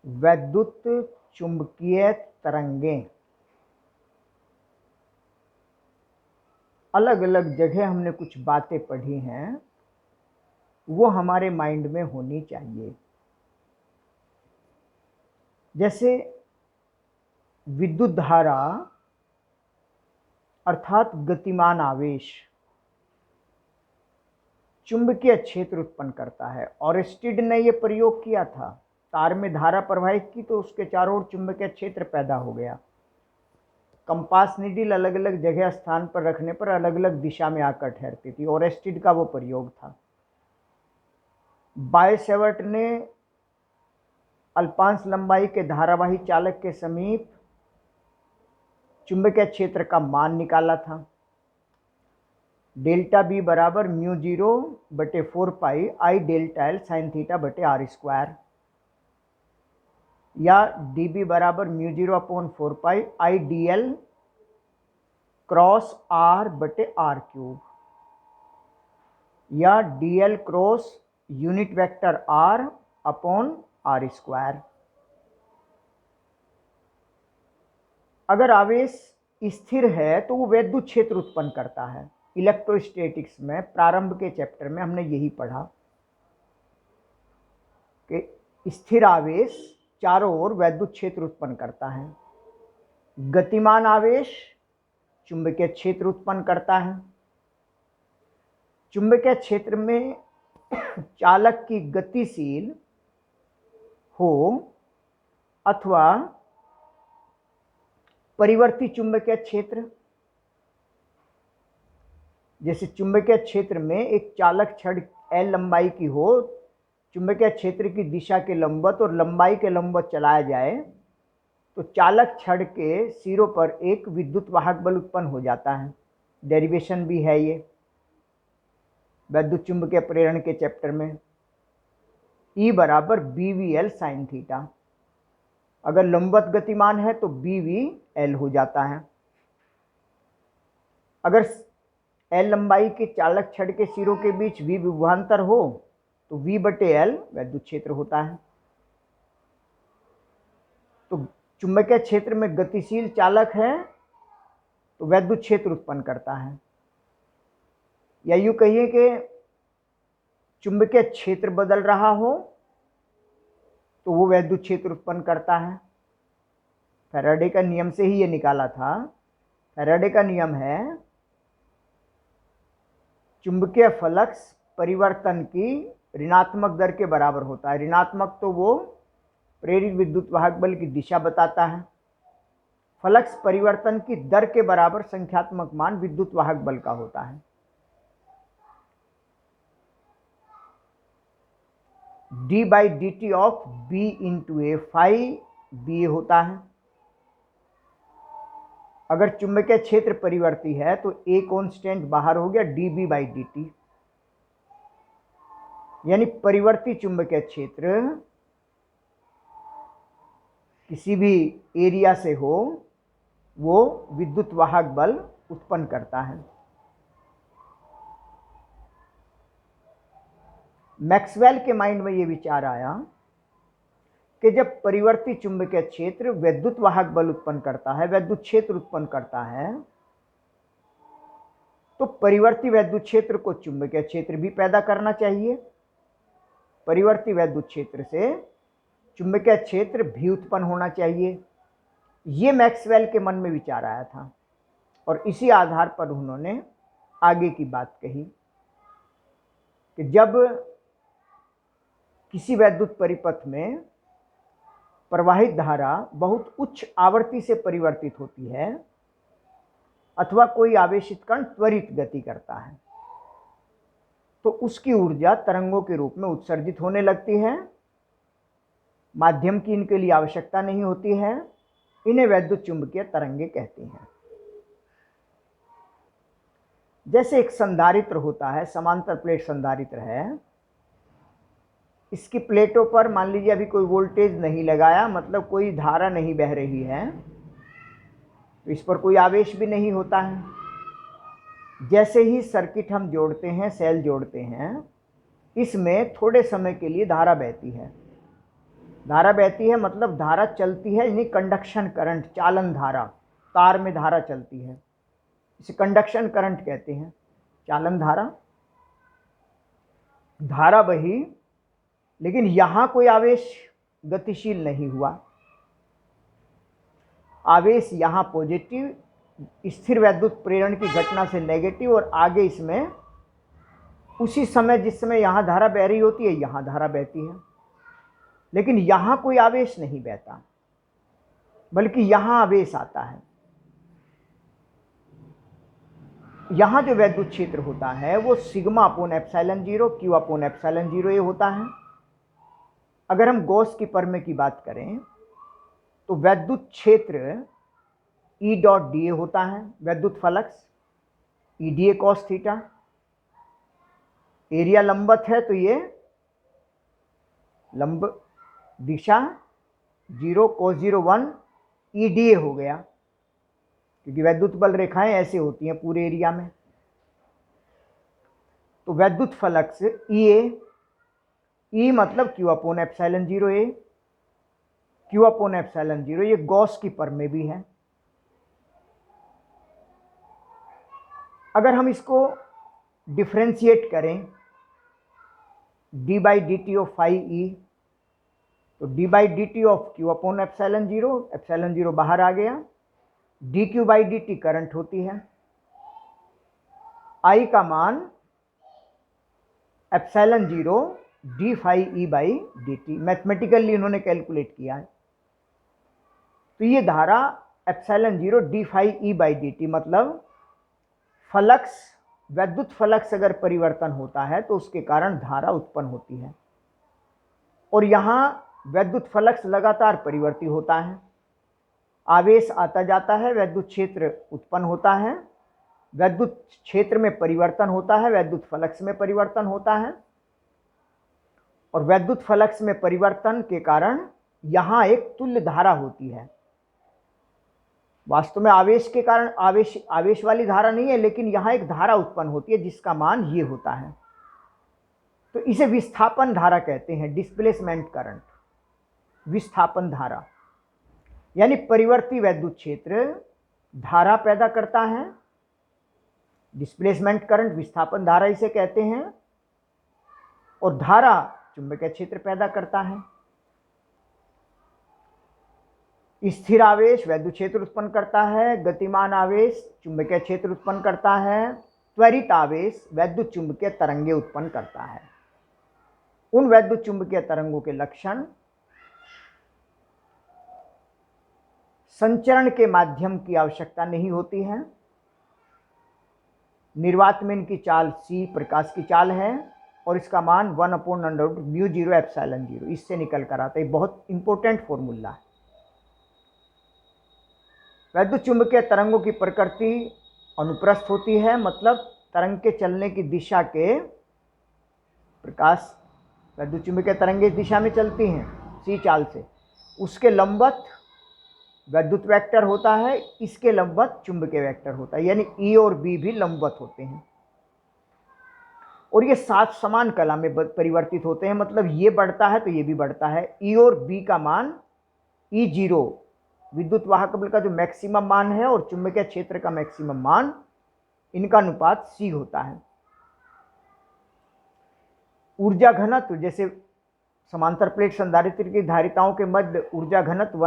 वैद्युत चुंबकीय तरंगें अलग अलग जगह हमने कुछ बातें पढ़ी हैं, वो हमारे माइंड में होनी चाहिए। जैसे विद्युत धारा अर्थात गतिमान आवेश चुंबकीय क्षेत्र उत्पन्न करता है। ऑरेस्टिड ने यह प्रयोग किया था, तार में धारा प्रवाहित की तो उसके चारों ओर चुंबकीय क्षेत्र पैदा हो गया। कंपास नीडल अलग अलग जगह स्थान पर रखने पर अलग अलग दिशा में आकर ठहरती थी। ऑरेस्टिड का वो प्रयोग था। बायसेवर्ट ने अल्पांश लंबाई के धारावाही चालक के समीप चुंबकीय क्षेत्र का मान निकाला था। डेल्टा बी बराबर μ0/4 I delta L sine theta बटे आर स्क्वायर, या डी बी बराबर μ0/4 I D L cross R बटे आर क्यूब, या D L cross unit vector R upon R square. अगर आवेश स्थिर है तो वो वैद्युत क्षेत्र उत्पन्न करता है। इलेक्ट्रोस्टैटिक्स में प्रारंभ के चैप्टर में हमने यही पढ़ा कि स्थिर आवेश चारों ओर वैद्युत क्षेत्र उत्पन्न करता है। गतिमान आवेश चुंबकीय क्षेत्र उत्पन्न करता है। चुंबकीय क्षेत्र में चालक की गतिशील हो अथवा परिवर्ती चुंबकीय क्षेत्र, जैसे चुंबकीय क्षेत्र में एक चालक छड़ L लंबाई की हो, चुंबकीय क्षेत्र की दिशा के लंबवत और लंबाई के लंबवत चलाया जाए तो चालक छड़ के सिरों पर एक विद्युत वाहक बल उत्पन्न हो जाता है। डेरिवेशन भी है ये वैद्युत चुंबकीय प्रेरण के चैप्टर में। E बराबर BVL साइन थीटा। अगर लंबवत गतिमान है तो BVL हो जाता है। अगर L लंबाई के चालक छड़ के सिरों के बीच V विभवांतर हो तो V/L वैद्युत क्षेत्र होता है। तो चुंबकीय क्षेत्र में गतिशील चालक है तो वैद्युत क्षेत्र उत्पन्न करता है, या यूं कहिए कि चुंबकीय क्षेत्र बदल रहा हो तो वो वैद्युत क्षेत्र उत्पन्न करता है। फैराडे का नियम से ही ये निकाला था। फैराडे का नियम है चुंबकीय फ्लक्स परिवर्तन की ऋणात्मक दर के बराबर होता है। ऋणात्मक तो वो प्रेरित विद्युत वाहक बल की दिशा बताता है। फ्लक्स परिवर्तन की दर के बराबर संख्यात्मक मान विद्युत वाहक बल का होता है। d/dt of B into A phi B होता है। अगर चुंबकीय क्षेत्र परिवर्ती है तो ए कांस्टेंट बाहर हो गया, dB/dt, यानी परिवर्ती चुंबकीय क्षेत्र किसी भी एरिया से हो वो विद्युत वाहक बल उत्पन्न करता है। मैक्सवेल के माइंड में ये विचार आया कि जब परिवर्ती चुंबकीय क्षेत्र विद्युत वाहक बल उत्पन्न करता है, वैद्युत क्षेत्र उत्पन्न करता है, तो परिवर्ती वैद्युत क्षेत्र को चुंबकीय क्षेत्र भी पैदा करना चाहिए। परिवर्ती वैद्युत क्षेत्र से चुंबकीय क्षेत्र भी उत्पन्न होना चाहिए। ये मैक्सवेल के मन में विचार आया था और इसी आधार पर उन्होंने आगे की बात कही कि जब किसी वैद्युत परिपथ में प्रवाहित धारा बहुत उच्च आवृत्ति से परिवर्तित होती है अथवा कोई आवेशित कण त्वरित गति करता है तो उसकी ऊर्जा तरंगों के रूप में उत्सर्जित होने लगती है। माध्यम की इनके लिए आवश्यकता नहीं होती है। इन्हें वैद्युत चुंबकीय तरंगे कहते हैं। जैसे एक संधारित्र होता है, समांतर प्लेट संधारित्र है, इसकी प्लेटों पर मान लीजिए अभी कोई वोल्टेज नहीं लगाया, मतलब कोई धारा नहीं बह रही है, तो इस पर कोई आवेश भी नहीं होता है। जैसे ही सर्किट हम जोड़ते हैं, सेल जोड़ते हैं, इसमें थोड़े समय के लिए धारा बहती है। धारा बहती है मतलब धारा चलती है, यानी कंडक्शन करंट, चालन धारा, तार में धारा चलती है, इसे कंडक्शन करंट कहते हैं। चालन धारा, धारा बही, लेकिन यहां कोई आवेश गतिशील नहीं हुआ। आवेश यहां पॉजिटिव, स्थिर वैद्युत प्रेरण की घटना से नेगेटिव, और आगे इसमें उसी समय जिस समय यहां धारा बह रही होती है यहां धारा बहती है, लेकिन यहां कोई आवेश नहीं बहता, बल्कि यहां आवेश आता है। यहां जो वैद्युत क्षेत्र होता है वो sigma upon epsilon zero, Q upon epsilon zero ये होता है। अगर हम गॉस की प्रमेय की बात करें तो वैद्युत क्षेत्र ई डॉट डी ए होता है, वैद्युत flux E D A cos theta, area लंबवत है तो ये लंब दिशा 0 cos 0 1 ई डी ए हो गया, क्योंकि वैद्युत बल रेखाएं ऐसे होती हैं पूरे एरिया में। तो वैद्युत फ्लक्स ई ए, ई मतलब Q upon epsilon zero A, Q upon epsilon zero, ये गॉस की प्रमेय भी है। अगर हम इसको डिफ्रेंशिएट करें D by D T of phi E, तो D by D T of Q upon epsilon zero बाहर आ गया, D Q by D T current होती है, आई का मान epsilon zero D phi E by D T, mathematically इन्होंने calculate किया है। तो ये धारा epsilon zero D phi E by D T, मतलब फ्लक्स, वैद्युत फ्लक्स अगर परिवर्तन होता है तो उसके कारण धारा उत्पन्न होती है, और यहां वैद्युत फ्लक्स लगातार परिवर्तित होता है, आवेश आता जाता है, वैद्युत क्षेत्र उत्पन्न होता है, वैद्युत क्षेत्र में परिवर्तन होता है, वैद्युत फ्लक्स में परिवर्तन होता है, और वैद्युत फ्लक्स में परिवर्तन के कारण यहां एक तुल्य धारा होती है। वास्तव में आवेश के कारण आवेश वाली धारा नहीं है, लेकिन यहां एक धारा उत्पन्न होती है जिसका मान ये होता है। तो इसे विस्थापन धारा कहते हैं, डिस्प्लेसमेंट करंट, विस्थापन धारा, यानी परिवर्ती वैद्युत क्षेत्र धारा पैदा करता है, डिस्प्लेसमेंट करंट विस्थापन धारा इसे कहते हैं, और धारा चुंबकीय क्षेत्र पैदा करता है। स्थिर आवेश वैद्युत क्षेत्र उत्पन्न करता है, गतिमान आवेश चुंबकीय क्षेत्र उत्पन्न करता है, त्वरित आवेश वैद्युत चुंबकीय तरंगे उत्पन्न करता है। उन वैद्युत चुंबकीय तरंगों के लक्षण संचरण के माध्यम की आवश्यकता नहीं होती है, निर्वात में इनकी चाल c प्रकाश की चाल है, और इसका मान 1/√μ0 एप्सिलॉन जीरो इससे निकल कर आता है। बहुत इंपॉर्टेंट फॉर्मूला है। वैद्युत चुंबकीय तरंगों की प्रकृति अनुप्रस्थ होती है, मतलब तरंग के चलने की दिशा के प्रकाश, वैद्युत चुंबकीय तरंगें इस दिशा में चलती हैं सी चाल से, उसके लंबवत वैद्युत वेक्टर होता है, इसके लंबवत चुंबकीय वेक्टर होता है, यानी ई और बी भी लंबवत होते हैं, और ये साथ समान कला में परिवर्तित होते हैं, मतलब ये बढ़ता है तो ये भी बढ़ता है। ई और बी का मान ई जीरो विद्युत वाहक बल का जो मैक्सिमम मान है और चुंबकीय क्षेत्र का मैक्सिमम मान, इनका अनुपात सी होता है। ऊर्जा घनत्व, जैसे समांतर प्लेट संधारित्र की धारिताओं के मध्य ऊर्जा घनत्व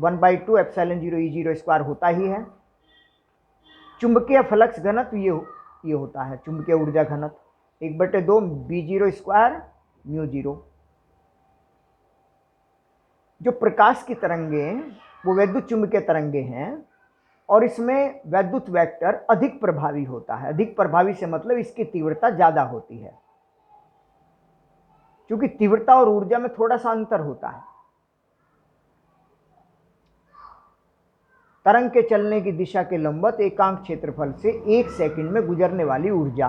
1/2 epsilon zero E zero square होता ही है। चुंबकीय फ्लक्स घनत्व ये होता है, चुंबकीय ऊर्जा घनत्व 1/2 B zero square mu zero. जो प्रकाश की तरंगें वो वैद्युत चुंबकीय तरंगें हैं, और इसमें वैद्युत वेक्टर अधिक प्रभावी होता है। अधिक प्रभावी से मतलब इसकी तीव्रता ज़्यादा होती है, क्योंकि तीव्रता और ऊर्जा में थोड़ा सा अंतर होता है। तरंग के चलने की दिशा के लंबवत एकांक क्षेत्रफल से 1 सेकंड में गुजरने वाली ऊर्जा,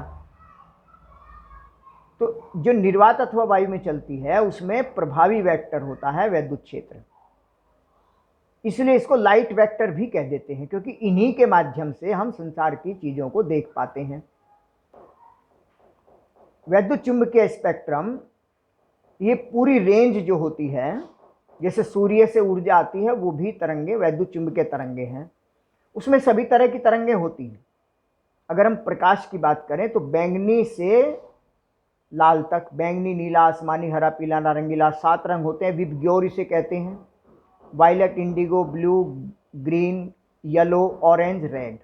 तो जो निर्वात अथवा वायु में चलती है उसमें प्रभावी वेक्टर होता है वैद्युत क्षेत्र, इसलिए इसको लाइट वेक्टर भी कह देते हैं, क्योंकि इन्हीं के माध्यम से हम संसार की चीजों को देख पाते हैं। वैद्युत चुंबकीय स्पेक्ट्रम ये पूरी रेंज जो होती है, जैसे सूर्य से ऊर्जा आती है, वो भी तरंगे वैद्युत चुंबकीय तरंगे हैं। उसमें सभी तरह की तरंगें होती हैं। अगर हम प्रकाश की बात करें तो बैंगनी से लाल तक, बैंगनी, नीला, आसमानी, हरा, पीला, नारंगीला, 7 रंग होते हैं। विबग्योर इसे कहते हैं। Violet, indigo, blue, green, yellow, orange, red.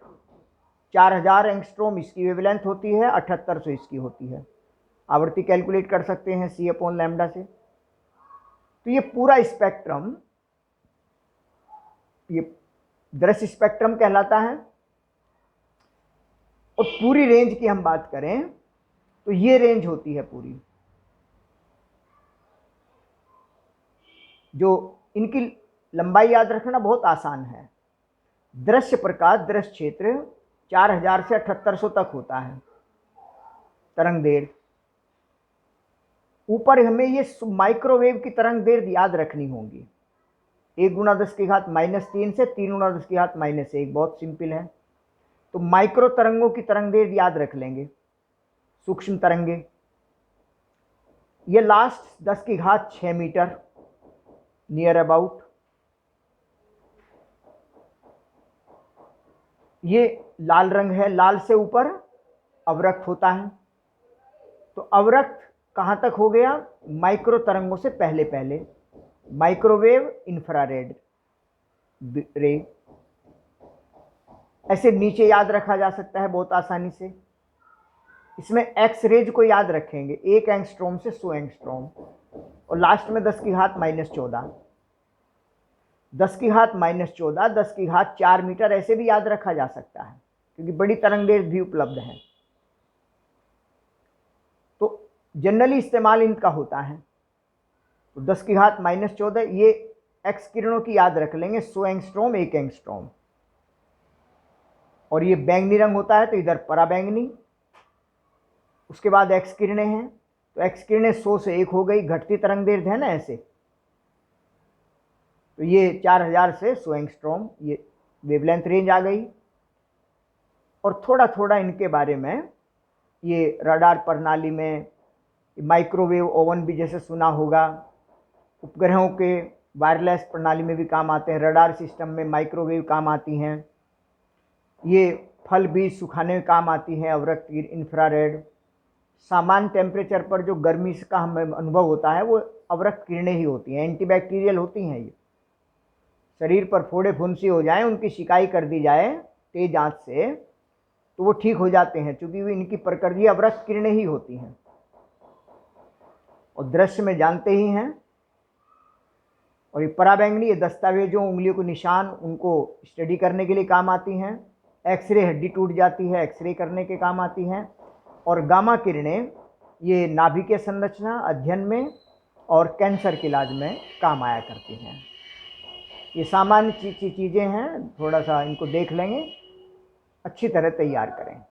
4000 angstrom इसकी वेवलेंथ होती है, 7800 इसकी होती है। आवृत्ति कैलकुलेट कर सकते हैं C/λ से। तो ये पूरा स्पेक्ट्रम, ये दृश्य स्पेक्ट्रम कहलाता है। और पूरी रेंज की हम बात करें तो ये रेंज होती है पूरी, जो इनकी लंबाई याद रखना बहुत आसान है। दृश्य प्रकाश, दृश्य क्षेत्र 4000 से 7800 तक होता है तरंग दैर्घ्य। ऊपर हमें ये माइक्रोवेव की तरंग दैर्घ्य याद रखनी होगी। 1 × 10⁻³ से 3 × 10⁻⁻1, बहुत सिंपल है। तो माइक्रो तरंगों की तरंग दैर्घ्य याद रख लेंगे। सूक्ष्म तरंगे, ये लास्ट 10⁶ मीटर नियर अबाउट। ये लाल रंग है, लाल से ऊपर अवरक्त होता है। तो अवरक्त कहाँ तक हो गया? माइक्रो तरंगों से पहले पहले, माइक्रोवेव, इंफ्रारेड रे। ऐसे नीचे याद रखा जा सकता है बहुत आसानी से। इसमें एक्स रेज को याद रखेंगे, 1 एंगस्ट्रोम से 100 एंगस्ट्रोम, और लास्ट में 10⁻⁻14, 10⁻⁻14, 10⁻4 मीटर, ऐसे भी याद रखा जा सकता है क्योंकि बड़ी तरंग दैर्घ्य भी उपलब्ध है। तो जनरली इस्तेमाल इनका होता है। तो 10⁻⁻14, ये एक्स किरणों की याद रख लेंगे, 100 एंगस्ट्रोम, 1 एंगस्ट्रोम। और ये बैंगनी रंग होता है तो इधर पराबैंगनी। उसके बाद एक्स किरणें हैं, तो एक्स किरणें 100 से 1 हो गई, घटती तरंग दैर्घ्य है ना ऐसे। तो ये 4000 से 100 एंगस्ट्रोम, ये वेवलेंथ रेंज आ गई। और थोड़ा थोड़ा इनके बारे में, ये रडार प्रणाली में माइक्रोवेव ओवन भी जैसे सुना होगा, उपग्रहों के वायरलेस प्रणाली में भी काम आते हैं। रडार सिस्टम में माइक्रोवेव काम आती हैं। ये फल बीज सुखाने में काम आती हैं, अवरक्त, इंफ्रारेड। सामान्य टेम्परेचर पर जो गर्मी का हमें अनुभव होता है वो अवरक्त किरणें ही होती हैं, एंटीबैक्टीरियल होती हैं। ये शरीर पर फोड़े फुंसी हो जाएं, उनकी शिकाई कर दी जाए तेज आंच से, तो वो ठीक हो जाते हैं, क्योंकि वो इनकी प्रकृति अवरक्त किरणें ही होती हैं। और दृश्य में जानते ही हैं। और ये पराबैंगनी, ये दस्तावेजों, उंगलियों को निशान, उनको स्टडी करने के लिए काम आती हैं। एक्सरे, हड्डी टूट जाती है, एक्सरे करने के काम आती हैं। और गामा किरणें, ये नाभिकीय संरचना अध्ययन में और कैंसर के इलाज में काम आया करती हैं। ये सामान्य चीज़ें हैं, थोड़ा सा इनको देख लेंगे, अच्छी तरह तैयार करें।